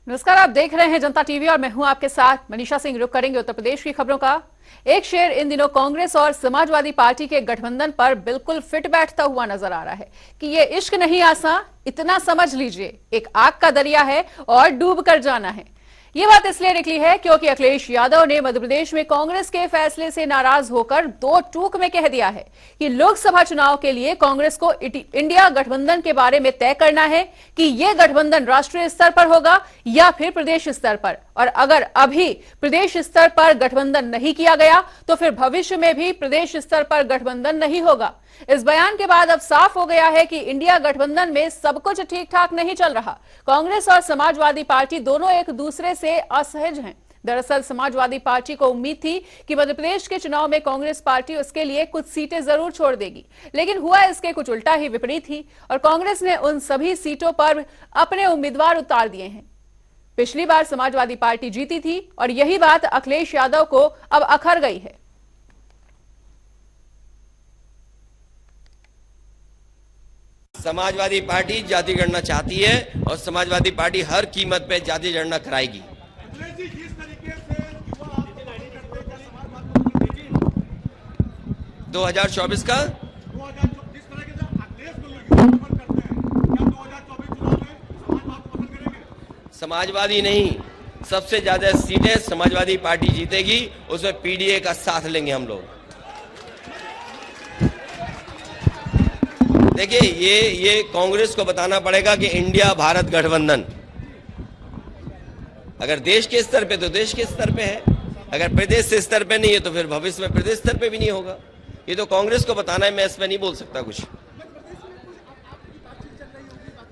नमस्कार, आप देख रहे हैं जनता टीवी और मैं हूं आपके साथ मनीषा सिंह। रुक करेंगे उत्तर प्रदेश की खबरों का। एक शेर इन दिनों कांग्रेस और समाजवादी पार्टी के गठबंधन पर बिल्कुल फिट बैठता हुआ नजर आ रहा है कि ये इश्क नहीं आसान, इतना समझ लीजिए एक आग का दरिया है और डूब कर जाना है। ये बात इसलिए निकली है क्योंकि अखिलेश यादव ने मध्य प्रदेश में कांग्रेस के फैसले से नाराज होकर दो टूक में कह दिया है कि लोकसभा चुनाव के लिए कांग्रेस को इंडिया गठबंधन के बारे में तय करना है कि यह गठबंधन राष्ट्रीय स्तर पर होगा या फिर प्रदेश स्तर पर, और अगर अभी प्रदेश स्तर पर गठबंधन नहीं किया गया तो फिर भविष्य में भी प्रदेश स्तर पर गठबंधन नहीं होगा। इस बयान के बाद अब साफ हो गया है कि इंडिया गठबंधन में सब कुछ ठीक ठाक नहीं चल रहा। कांग्रेस और समाजवादी पार्टी दोनों एक दूसरे से असहज हैं। दरअसल समाजवादी पार्टी को उम्मीद थी कि मध्य प्रदेश के चुनाव में कांग्रेस पार्टी उसके लिए कुछ सीटें जरूर छोड़ देगी, लेकिन हुआ इसके कुछ उल्टा ही विपरीत ही, और कांग्रेस ने उन सभी सीटों पर अपने उम्मीदवार उतार दिए हैं। पिछली बार समाजवादी पार्टी जीती थी और यही बात अखिलेश यादव को अब अखर गई है। समाजवादी पार्टी जाति गणना चाहती है और समाजवादी पार्टी हर कीमत पे जाति गणना कराएगी। 2024 का समाजवादी नहीं, सबसे ज्यादा सीटें समाजवादी पार्टी जीतेगी, उसमें पीडीए का साथ लेंगे हम लोग। देखिए, ये कांग्रेस को बताना पड़ेगा कि इंडिया भारत गठबंधन अगर देश के स्तर पे तो देश के स्तर पे है, अगर प्रदेश के स्तर पे नहीं है तो फिर भविष्य में प्रदेश स्तर पे भी नहीं होगा। ये तो कांग्रेस को बताना है, मैं इस पे नहीं बोल सकता कुछ।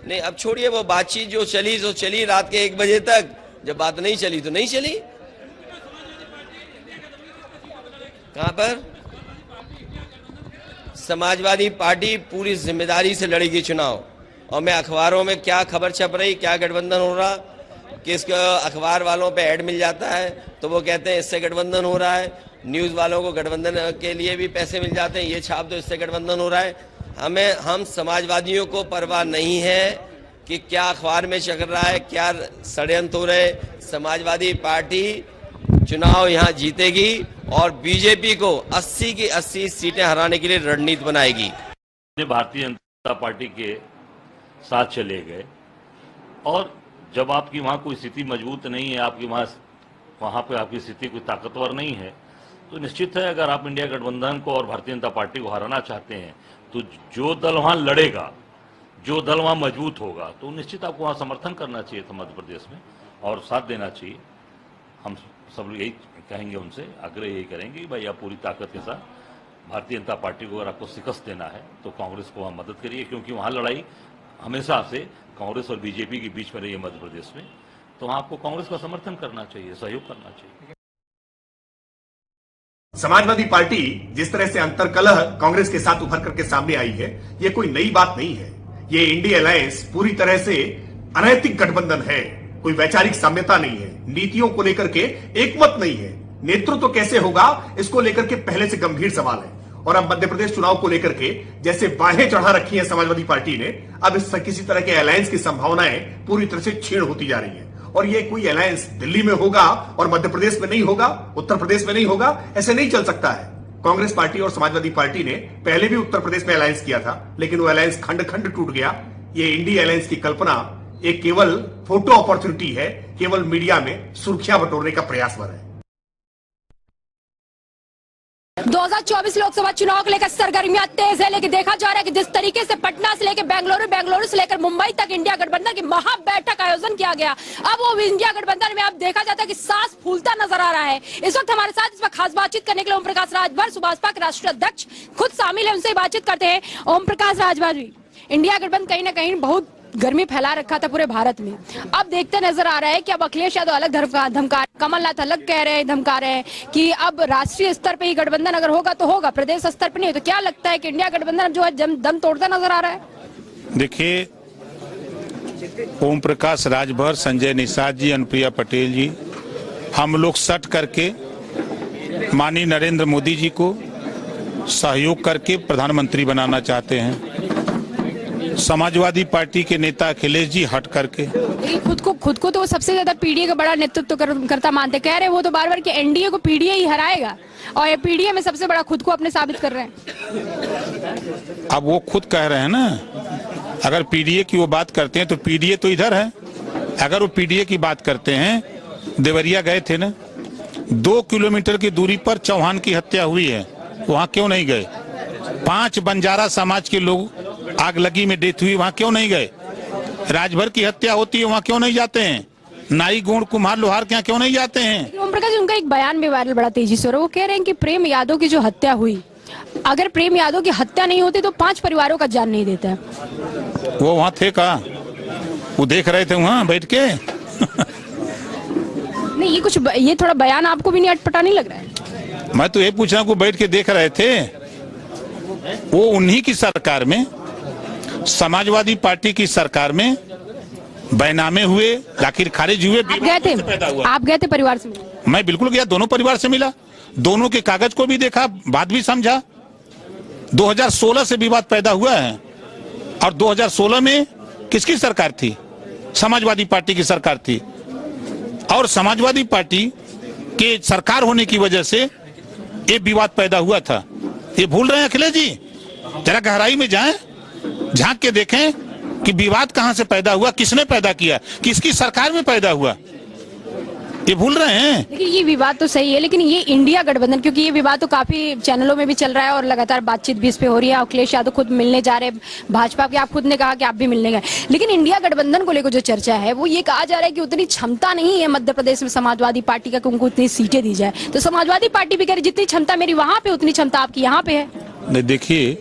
नहीं, अब छोड़िए वो बातचीत जो चली सो चली रात के 1 बजे तक। जब बात नहीं चली तो नहीं चली। कहां पर? समाजवादी पार्टी पूरी जिम्मेदारी से लड़ेगी चुनाव। और मैं अखबारों में क्या खबर छप रही, क्या गठबंधन हो रहा, किसको अखबार वालों पे ऐड मिल जाता है तो वो कहते हैं इससे गठबंधन हो रहा है, न्यूज वालों को गठबंधन के लिए भी पैसे मिल जाते हैं, ये छाप दो इससे गठबंधन हो रहा है। हम समाजवादियों को परवाह नहीं है कि क्या अखबार में चल रहा है, क्या षड्यंत्र हो रहे। समाजवादी पार्टी चुनाव यहाँ जीतेगी और बीजेपी को 80 की 80 सीटें हराने के लिए रणनीति बनाएगी। भारतीय जनता पार्टी के साथ चले गए और जब आपकी वहां कोई स्थिति मजबूत नहीं है, आपकी वहां पे आपकी स्थिति कोई ताकतवर नहीं है, तो निश्चित है अगर आप इंडिया गठबंधन को और भारतीय जनता पार्टी को हराना चाहते हैं तो जो दल वहां लड़ेगा, जो दल वहां मजबूत होगा, तो निश्चित आपको वहां समर्थन करना चाहिए था मध्य प्रदेश में और साथ देना चाहिए। हम सब लोग यही कहेंगे, उनसे आग्रह यही करेंगे कि भाई आप पूरी ताकत के साथ भारतीय जनता पार्टी को अगर आपको शिकस्त देना है तो कांग्रेस को वहां मदद करिए, क्योंकि वहां लड़ाई हमेशा से कांग्रेस और बीजेपी के बीच में रही है मध्य प्रदेश में। तो वहां आपको कांग्रेस का समर्थन करना चाहिए, सहयोग करना चाहिए। समाजवादी पार्टी जिस तरह से अंतरकलह कांग्रेस के साथ उभर करके सामने आई है, ये कोई नई बात नहीं है। ये इंडिया अलायंस पूरी तरह से अनैतिक गठबंधन है। कोई वैचारिक साम्यता नहीं है, नीतियों को लेकर के एकमत नहीं है, नेतृत्व कैसे होगा इसको लेकर के पहले से गंभीर सवाल है। और अब मध्य प्रदेश चुनाव को लेकर के जैसे बाहें चढ़ा रखी है समाजवादी पार्टी ने, अब इस किसी तरह के अलायंस की संभावनाएं पूरी तरह से क्षीण होती जा रही है। और ये कोई अलायंस दिल्ली में होगा और मध्य प्रदेश में नहीं होगा, उत्तर प्रदेश में नहीं होगा, ऐसे नहीं चल सकता है। कांग्रेस पार्टी और समाजवादी पार्टी ने पहले भी उत्तर प्रदेश में अलायंस किया था, लेकिन वो अलायंस खंड खंड टूट गया। ये इंडिया अलायंस की कल्पना एक केवल फोटो अपॉर्चुनिटी है, केवल मीडिया में सुर्खियां बटोरने का प्रयास भर है। 2024 लोकसभा चुनाव को लेकर सरगर्मियां तेज है, लेकिन देखा जा रहा है कि जिस तरीके से पटना से लेकर बेंगलुरु, बेंगलुरु से लेकर मुंबई तक इंडिया गठबंधन की महा बैठक आयोजन किया गया। अब वो इंडिया गठबंधन में अब देखा जाता है कि सांस फूलता नजर आ रहा है। इस वक्त हमारे साथ इस पर खास बातचीत करने के लिए ओम प्रकाश राजभर, सुभाषपा के राष्ट्रीय अध्यक्ष खुद शामिल है, उनसे बातचीत करते हैं। ओम प्रकाश राजभर जी, इंडिया गठबंधन कहीं ना कहीं बहुत गर्मी फैला रखा था पूरे भारत में। अब देखते नजर आ रहा है कि अब अखिलेश यादव अलग धमका, कमलनाथ अलग कह रहे हैं, धमका रहे हैं कि अब राष्ट्रीय स्तर पे ही गठबंधन अगर होगा तो होगा, प्रदेश स्तर पे नहीं। तो क्या लगता है कि इंडिया गठबंधन जो है दम तोड़ता नजर आ रहा है? देखिए, ओम प्रकाश राजभर, संजय निषाद जी, अनुप्रिया पटेल जी, हम लोग सट करके माननीय नरेंद्र मोदी जी को सहयोग करके प्रधानमंत्री बनाना चाहते हैं। समाजवादी पार्टी के नेता अखिलेश जी हट करके, लेकिन खुद को तो वो सबसे ज्यादा पीडीए का बड़ा नेतृत्व करता मानते, कह रहे वो तो बार बार कि एनडीए को पीडीए ही हराएगा और ये पीडीए में सबसे बड़ा खुद को अपने साबित कर रहे हैं। अब वो खुद कह रहे हैं ना, अगर पीडीए की वो बात करते हैं तो पीडीए तो इधर है। अगर वो पीडीए की बात करते हैं, देवरिया गए थे ना, 2 किलोमीटर की दूरी पर चौहान की हत्या हुई है, वहां क्यों नहीं गए? 5 बंजारा समाज के लोग आग लगी में डेथ हुई, वहां क्यों नहीं गए? राजभर की हत्या होती है, वहां क्यों नहीं जाते हैं? नाई गोंड कुम्हार लोहार के यहाँ क्यों नहीं जाते हैं? ओम प्रकाश, उनका एक बयान भी वायरल बड़ा तेजी से हो रहा है। वो कह रहे हैं कि प्रेम यादव की जो हत्या हुई, अगर प्रेम यादव की हत्या नहीं होती तो 5 परिवारों का जान नहीं देता है। वो वहां थे का? वो देख रहे थे वहां बैठ के? नहीं, ये थोड़ा बयान आपको भी नहीं अटपटा नहीं लग रहा है? मैं तो ये पूछ रहा हूँ, बैठ के देख रहे थे। वो उन्हीं की सरकार में, समाजवादी पार्टी की सरकार में बैनामे हुए, आखिर खारिज हुए। आप गए थे? आप गए थे परिवार से मिलने? मैं बिल्कुल गया, दोनों परिवार से मिला, दोनों के कागज को भी देखा, बात भी समझा। 2016 से विवाद पैदा हुआ है और 2016 में किसकी सरकार थी? समाजवादी पार्टी की सरकार थी। और समाजवादी पार्टी के सरकार होने की वजह से ये विवाद पैदा हुआ था। ये भूल रहे हैं अखिलेश जी? जरा गहराई में जाएं, झांक के देखें कि विवाद कहां से पैदा हुआ, किसने पैदा किया, किसकी सरकार में पैदा हुआ। ये भूल रहे हैं। लेकिन ये विवाद तो सही है, लेकिन ये इंडिया गठबंधन, क्योंकि ये विवाद तो काफी चैनलों में भी चल रहा है और लगातार बातचीत भी इस पे हो रही है। अखिलेश यादव खुद मिलने जा रहे हैं भाजपा के, आप खुद ने कहा कि आप भी मिलने गए। लेकिन इंडिया गठबंधन को लेकर जो चर्चा है वो ये कहा जा रहा है कि उतनी क्षमता नहीं है मध्य प्रदेश में समाजवादी पार्टी का कि उनको उतनी सीटें दी जाए। तो समाजवादी पार्टी भी कह रही जितनी क्षमता मेरी वहां पे उतनी क्षमता आपकी यहाँ पे है। नहीं, देखिए,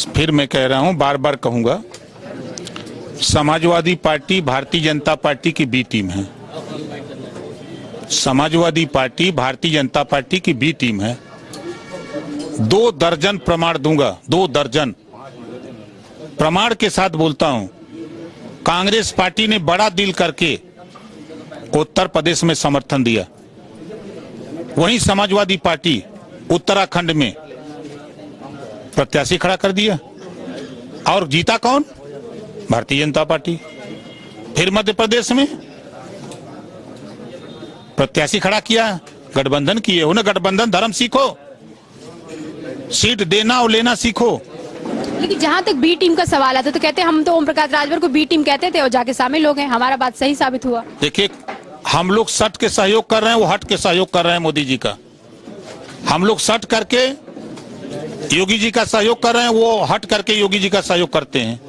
फिर मैं कह रहा हूं, बार बार कहूंगा, समाजवादी पार्टी भारतीय जनता पार्टी की बी टीम है। समाजवादी पार्टी भारतीय जनता पार्टी की बी टीम है। 2 दर्जन प्रमाण दूंगा, 2 दर्जन प्रमाण के साथ बोलता हूं। कांग्रेस पार्टी ने बड़ा दिल करके उत्तर प्रदेश में समर्थन दिया, वहीं समाजवादी पार्टी उत्तराखंड में प्रत्याशी खड़ा कर दिया और जीता कौन? भारतीय जनता पार्टी। फिर मध्य प्रदेश में प्रत्याशी खड़ा किया, गठबंधन किए हो ना। गठबंधन धर्म सीखो, सीट देना और लेना सीखो। लेकिन जहां तक बी टीम का सवाल आता तो कहते हैं हम तो ओम प्रकाश राजभर को बी टीम कहते थे और जाके शामिल हो गए, हमारा बात सही साबित हुआ। देखिए, हम लोग सट के सहयोग कर रहे हैं, वो हट के सहयोग कर रहे हैं मोदी जी का। हम लोग सट करके योगी जी का सहयोग कर रहे हैं, वो हट करके योगी जी का सहयोग करते हैं।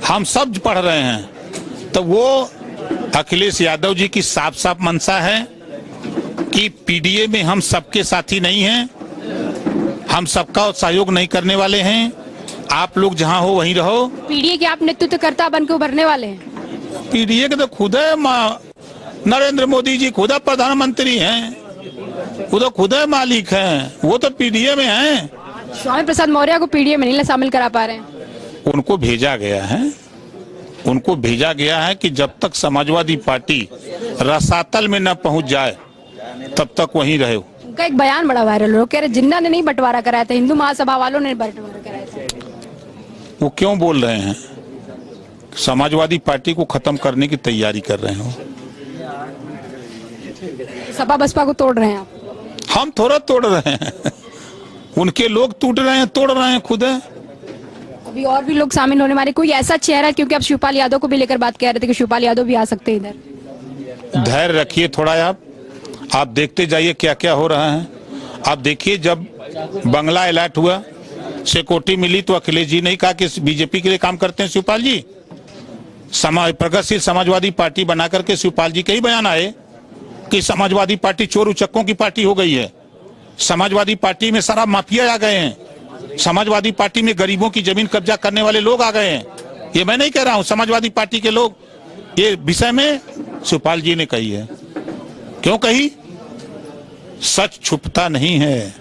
हम सब पढ़ रहे हैं। तो वो अखिलेश यादव जी की साफ साफ मंशा है कि पीडीए में हम सबके साथी नहीं हैं, हम सबका सहयोग नहीं करने वाले हैं। आप लोग जहां हो वहीं रहो। पीडीए के आप नेतृत्वकर्ता बनकर उभरने वाले हैं? पीडीए के तो खुद है नरेंद्र मोदी जी, खुद प्रधानमंत्री हैं, वो तो खुद मालिक हैं, वो तो पीडीए में हैं। स्वामी प्रसाद मौर्य को पीडीए में नहीं शामिल करा पा रहे हैं? उनको भेजा गया है, उनको भेजा गया है कि जब तक समाजवादी पार्टी रसातल में न पहुंच जाए तब तक वहीं रहे। उनका एक बयान बड़ा वायरल हो, कह रहे जिन्ना ने नहीं बंटवारा कराया था, हिंदू महासभा वालों ने बंटवारा कराया था। वो क्यों बोल रहे हैं? समाजवादी पार्टी को खत्म करने की तैयारी कर रहे हो। सपा बसपा को तोड़ रहे हैं आप? हम थोड़ा तोड़ रहे हैं, उनके लोग टूट रहे हैं, तोड़ रहे हैं खुद है। अभी और भी लोग शामिल होने वाले, कोई ऐसा चेहरा, क्योंकि आप शिवपाल यादव को भी लेकर बात कह रहे थे कि शिवपाल यादव भी आ सकते हैं इधर। धैर्य रखिए थोड़ा, आप देखते जाइए क्या क्या हो रहा है। आप देखिए, जब बंगला अलर्ट हुआ, सिक्योरिटी मिली, तो अखिलेश जी ने कहा कि बीजेपी के लिए काम करते हैं शिवपाल जी। प्रगतिशील समाजवादी पार्टी बना करके शिवपाल जी के ही बयान आए कि समाजवादी पार्टी चोर उचक्कों की पार्टी हो गई है, समाजवादी पार्टी में शराब माफिया आ गए हैं, समाजवादी पार्टी में गरीबों की जमीन कब्जा करने वाले लोग आ गए हैं। ये मैं नहीं कह रहा हूं, समाजवादी पार्टी के लोग, ये विषय में शिवपाल जी ने कही है। क्यों कही? सच छुपता नहीं है।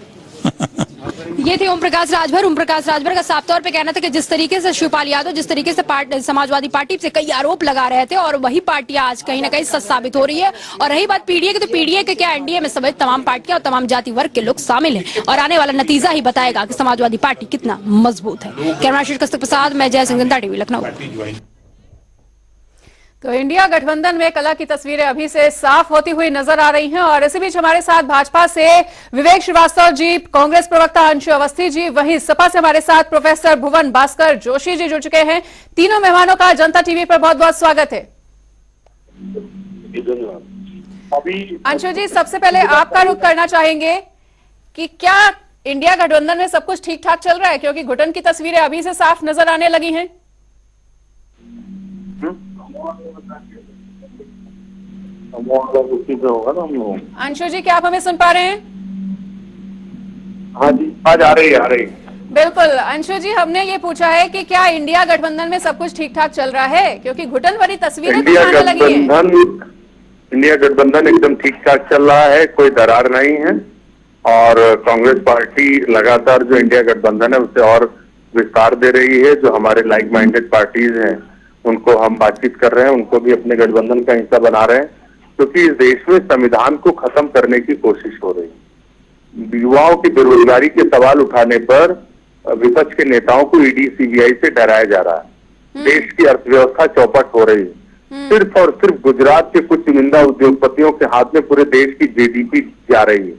ये थे ओम प्रकाश राजभर का साफ तौर पे कहना था कि जिस तरीके से शिवपाल यादव जिस तरीके से समाजवादी पार्टी से कई आरोप लगा रहे थे और वही पार्टी आज कहीं ना कहीं सच साबित हो रही है। और रही बात पीडीए की, तो पीडीए के क्या एनडीए में सभी तमाम पार्टियां और तमाम जाति वर्ग के लोग शामिल हैं और आने वाला नतीजा ही बताएगा कि समाजवादी पार्टी कितना मजबूत है। कैमरा कस्तूर प्रसाद, मैं जय सिंह, जनता टीवी, लखनऊ। तो इंडिया गठबंधन में कला की तस्वीरें अभी से साफ होती हुई नजर आ रही हैं और इसी बीच हमारे साथ भाजपा से विवेक श्रीवास्तव जी, कांग्रेस प्रवक्ता अंशु अवस्थी जी, वहीं सपा से हमारे साथ प्रोफेसर भुवन भास्कर जोशी जी जुड़ चुके हैं। तीनों मेहमानों का जनता टीवी पर बहुत बहुत स्वागत है। अंशु जी, सबसे पहले आपका रुख करना चाहेंगे कि क्या इंडिया गठबंधन में सब कुछ ठीक ठाक चल रहा है, क्योंकि घुटन की तस्वीरें अभी से साफ नजर आने लगी हैं। होगा ना हम लोग। अंशु जी, क्या आप हमें सुन पा रहे हैं? हाँ जी, आज आ रही। बिल्कुल अंशु जी, हमने ये पूछा है कि क्या इंडिया गठबंधन में सब कुछ ठीक ठाक चल रहा है, क्योंकि घुटन भरी तस्वीरें तो आने लगी हैं। इंडिया गठबंधन एकदम ठीक ठाक चल रहा है, कोई दरार नहीं है और कांग्रेस पार्टी लगातार जो इंडिया गठबंधन है उसे और विस्तार दे रही है। जो हमारे लाइक माइंडेड पार्टीज हैं उनको हम बातचीत कर रहे हैं, उनको भी अपने गठबंधन का हिस्सा बना रहे हैं, क्योंकि इस देश में संविधान को खत्म करने की कोशिश हो रही है। युवाओं की बेरोजगारी के सवाल उठाने पर विपक्ष के नेताओं को ईडी सीबीआई से डराया जा रहा है। देश की अर्थव्यवस्था चौपट हो रही है। सिर्फ और सिर्फ गुजरात के कुछ चुनिंदा उद्योगपतियों के हाथ में पूरे देश की जीडीपी जा रही है।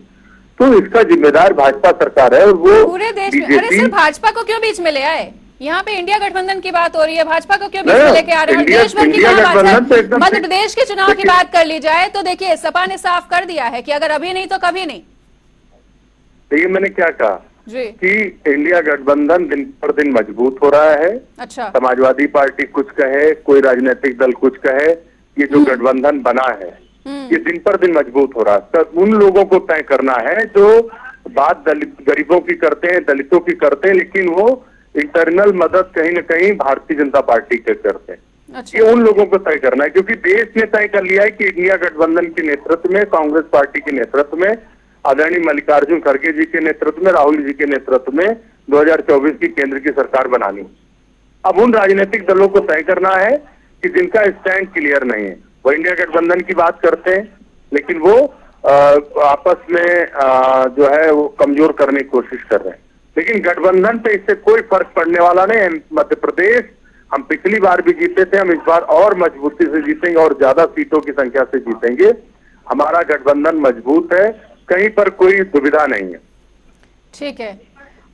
तो इसका जिम्मेदार भाजपा सरकार है और वो पूरे देश में। अरे सिर्फ भाजपा को क्यों बीच में ले आए? यहाँ पे इंडिया गठबंधन की बात हो रही है, भाजपा को क्यों बीच में लेके आ रहे हैं? देश भर की बात है। मध्य प्रदेश के चुनाव की बात कर ली जाए तो देखिए, सपा ने साफ कर दिया है कि अगर अभी नहीं तो कभी नहीं। देखिए, मैंने क्या कहा जी कि इंडिया गठबंधन दिन पर दिन मजबूत हो रहा है। अच्छा, समाजवादी पार्टी कुछ कहे, कोई राजनीतिक दल कुछ कहे, ये जो गठबंधन बना है ये दिन पर दिन मजबूत हो रहा है। तो उन लोगों को तय करना है जो बात गरीबों की करते हैं, दलितों की करते हैं, लेकिन वो इंटरनल मदद कहीं न कहीं भारतीय जनता पार्टी के करते हैं। अच्छा। ये उन लोगों को तय करना है, क्योंकि देश ने तय कर लिया है कि इंडिया गठबंधन के नेतृत्व में, कांग्रेस पार्टी के नेतृत्व में, आदरणीय मल्लिकार्जुन खड़गे जी के नेतृत्व में, राहुल जी के नेतृत्व में 2024 की केंद्र की सरकार बनानी। अब उन राजनीतिक दलों को तय करना है कि जिनका स्टैंड क्लियर नहीं है। वो इंडिया गठबंधन की बात करते हैं, लेकिन वो आपस में जो है वो कमजोर करने की कोशिश कर रहे हैं। लेकिन गठबंधन पे इससे कोई फर्क पड़ने वाला नहीं है। मध्य प्रदेश हम पिछली बार भी जीते थे, हम इस बार और मजबूती से जीतेंगे और ज्यादा सीटों की संख्या से जीतेंगे। हमारा गठबंधन मजबूत है, कहीं पर कोई दुविधा नहीं है। ठीक है,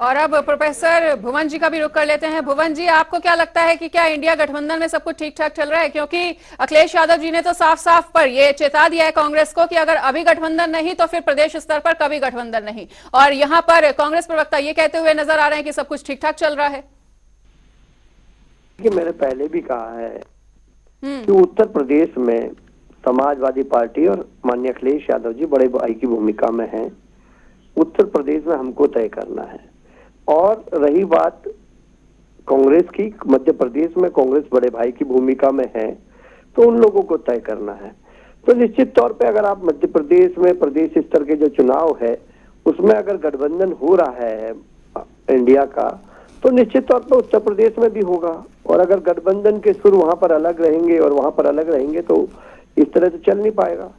और अब प्रोफेसर भुवन जी का भी रुख कर लेते हैं। भुवन जी, आपको क्या लगता है कि क्या इंडिया गठबंधन में सब कुछ ठीक ठाक चल रहा है? क्योंकि अखिलेश यादव जी ने तो साफ साफ पर ये चेता दिया है कांग्रेस को कि अगर अभी गठबंधन नहीं तो फिर प्रदेश स्तर पर कभी गठबंधन नहीं, और यहाँ पर कांग्रेस प्रवक्ता ये कहते हुए नजर आ रहे हैं कि सब कुछ ठीक ठाक चल रहा है। कि मैंने पहले भी कहा है कि उत्तर प्रदेश में समाजवादी पार्टी और माननीय अखिलेश यादव जी बड़े भाई की भूमिका में हैं। उत्तर प्रदेश में हमको तय करना है। और रही बात कांग्रेस की, मध्य प्रदेश में कांग्रेस बड़े भाई की भूमिका में है, तो उन लोगों को तय करना है। तो निश्चित तौर पे अगर आप मध्य प्रदेश में प्रदेश स्तर के जो चुनाव है उसमें अगर गठबंधन हो रहा है इंडिया का, तो निश्चित तौर पर उत्तर प्रदेश में भी होगा। और अगर गठबंधन के सुर वहां पर अलग रहेंगे और वहां पर अलग रहेंगे तो इस तरह से चल नहीं पाएगा।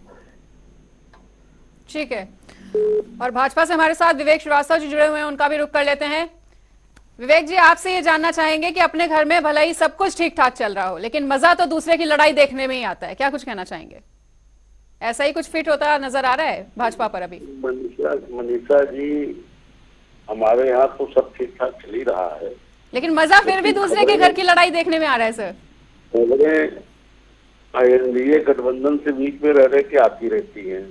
ठीक है, और भाजपा से हमारे साथ विवेक श्रीवास्तव जी जुड़े हुए हैं, उनका भी रुख कर लेते हैं। विवेक जी, आपसे ये जानना चाहेंगे कि अपने घर में भला ही सब कुछ ठीक ठाक चल रहा हो, लेकिन मजा तो दूसरे की लड़ाई देखने में ही आता है, क्या कुछ कहना चाहेंगे? ऐसा ही कुछ फिट होता नजर आ रहा है भाजपा पर अभी? मनीषा जी, हमारे यहाँ तो सब ठीक ठाक चल ही रहा है, लेकिन मजा फिर भी दूसरे के घर की लड़ाई देखने में आ रहा है सर। एनडीए गठबंधन से बीच में रह के आती रहती है।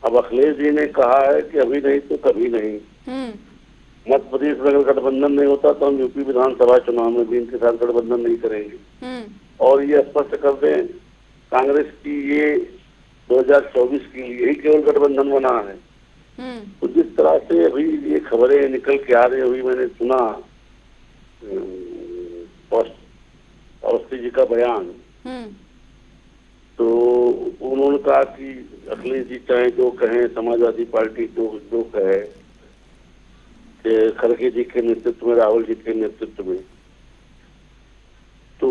अब अखिलेश जी ने कहा है कि अभी नहीं तो कभी नहीं। मध्य प्रदेश में अगर गठबंधन नहीं होता तो हम यूपी विधानसभा चुनाव में भी इनके साथ गठबंधन नहीं करेंगे। और ये स्पष्ट कर दें, कांग्रेस की ये 2024 के लिए ही केवल गठबंधन बना है। तो जिस तरह से अभी ये खबरें निकल के आ रही, अभी मैंने सुना अवस्थी जी का बयान, तो उन्होंने कहा कि अखिलेश जी चाहे जो कहें, समाजवादी पार्टी जो कहे, खड़गे जी के नेतृत्व में, राहुल जी के नेतृत्व में। तो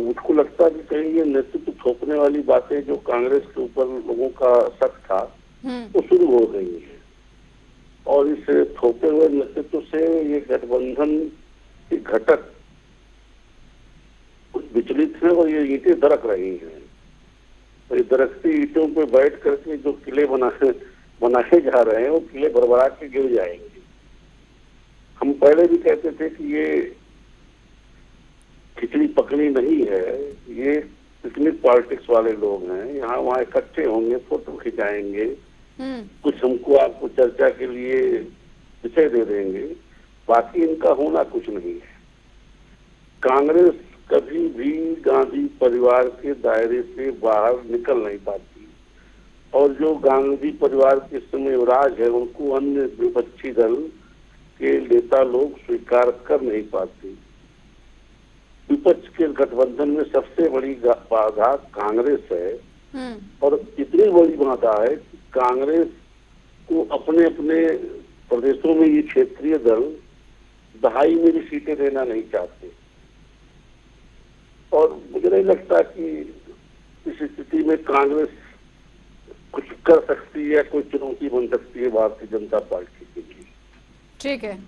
मुझको लगता है कि कहीं ये नेतृत्व थोपने वाली बातें जो कांग्रेस के ऊपर लोगों का शक था वो शुरू हो गई है, और इस थोपे हुए नेतृत्व से ये गठबंधन के घटक कुछ विचलित हैं और ये ईंटें दरक रही हैं। और ये दरकती ईंटों पे बैठ करके जो किले बनाए जा रहे हैं वो किले भरभरा के गिर जाएंगे। हम पहले भी कहते थे कि ये खिचड़ी पकड़ी नहीं है, ये पिकनिक पॉलिटिक्स वाले लोग हैं, यहाँ वहाँ इकट्ठे होंगे, फोटो खिंचाएंगे, कुछ हमको आपको चर्चा के लिए विषय दे देंगे, बाकी इनका होना कुछ नहीं है। कांग्रेस कभी भी गांधी परिवार के दायरे से बाहर निकल नहीं पाती, और जो गांधी परिवार के समय युवराज है उनको अन्य विपक्षी दल के नेता लोग स्वीकार कर नहीं पाते। विपक्ष के गठबंधन में सबसे बड़ी बाधा कांग्रेस है, और इतनी बड़ी बाधा है कि कांग्रेस को अपने अपने प्रदेशों में ये क्षेत्रीय दल दहाई में भी सीटें देना नहीं चाहते, और मुझे नहीं लगता कि इस स्थिति में कांग्रेस कुछ कर सकती है, कोई चुनौती बन सकती है भारतीय जनता पार्टी के लिए। ठीक है,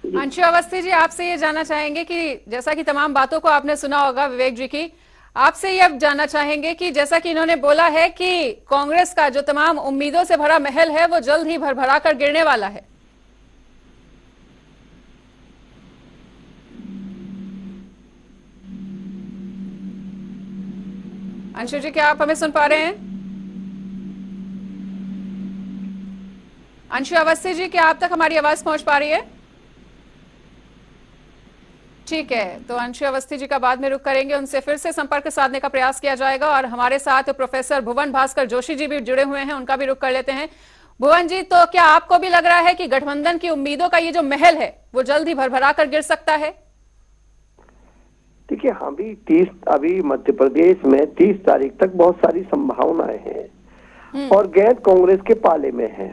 अंशु अवस्थी जी, आपसे ये जानना चाहेंगे कि जैसा कि तमाम बातों को आपने सुना होगा विवेक जी की, आपसे ये अब जानना चाहेंगे कि जैसा कि इन्होंने बोला है कि कांग्रेस का जो तमाम उम्मीदों से भरा महल है वो जल्द ही भरभरा कर गिरने वाला है। अंशु जी, क्या आप हमें सुन पा रहे हैं? अंशु अवस्थी जी, क्या आप तक हमारी आवाज पहुंच पा रही है? ठीक है, तो अंशु अवस्थी जी का बाद में रुख करेंगे, उनसे फिर से संपर्क साधने का प्रयास किया जाएगा। और हमारे साथ प्रोफेसर भुवन भास्कर जोशी जी भी जुड़े हुए हैं, उनका भी रुख कर लेते हैं। भुवन जी, तो क्या आपको भी लग रहा है कि गठबंधन की उम्मीदों का ये जो महल है वो जल्द ही भरभरा कर गिर सकता है? देखिए, अभी मध्य प्रदेश में 30 तारीख तक बहुत सारी संभावनाएं हैं और गेंद कांग्रेस के पाले में है।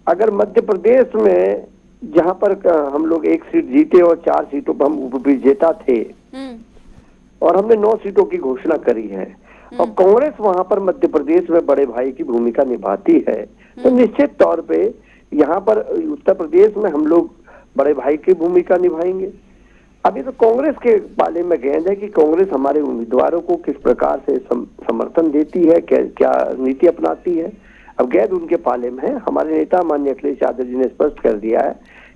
अगर मध्य प्रदेश में जहां पर हम लोग 1 सीट जीते और 4 सीटों पर हम उपविजेता थे और हमने 9 सीटों की घोषणा करी है, और कांग्रेस वहां पर मध्य प्रदेश में बड़े भाई की भूमिका निभाती है, तो निश्चित तौर पे यहाँ पर उत्तर प्रदेश में हम लोग बड़े भाई की भूमिका निभाएंगे। अभी तो कांग्रेस के पाले में गेंद है कि कांग्रेस हमारे उम्मीदवारों को किस प्रकार से समर्थन देती है, क्या नीति अपनाती है। अब गेंद उनके पाले में है। हमारे नेता माननीय अखिलेश यादव जी ने स्पष्ट कर दिया है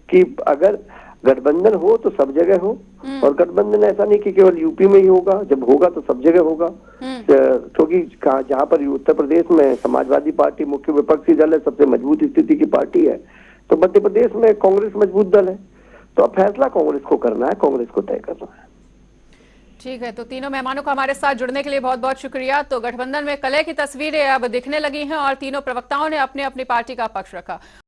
कि अगर गठबंधन हो तो सब जगह हो, और गठबंधन ऐसा नहीं कि केवल यूपी में ही होगा, जब होगा तो सब जगह होगा, क्योंकि जहाँ पर उत्तर प्रदेश में समाजवादी पार्टी मुख्य विपक्षी दल है, सबसे मजबूत स्थिति की पार्टी है, तो मध्य प्रदेश में कांग्रेस मजबूत दल है। तो अब फैसला कांग्रेस को करना है, कांग्रेस को तय करना है। ठीक है, तो तीनों मेहमानों का हमारे साथ जुड़ने के लिए बहुत बहुत शुक्रिया। तो गठबंधन में कलह की तस्वीरें अब दिखने लगी हैं और तीनों प्रवक्ताओं ने अपने अपनी पार्टी का पक्ष रखा।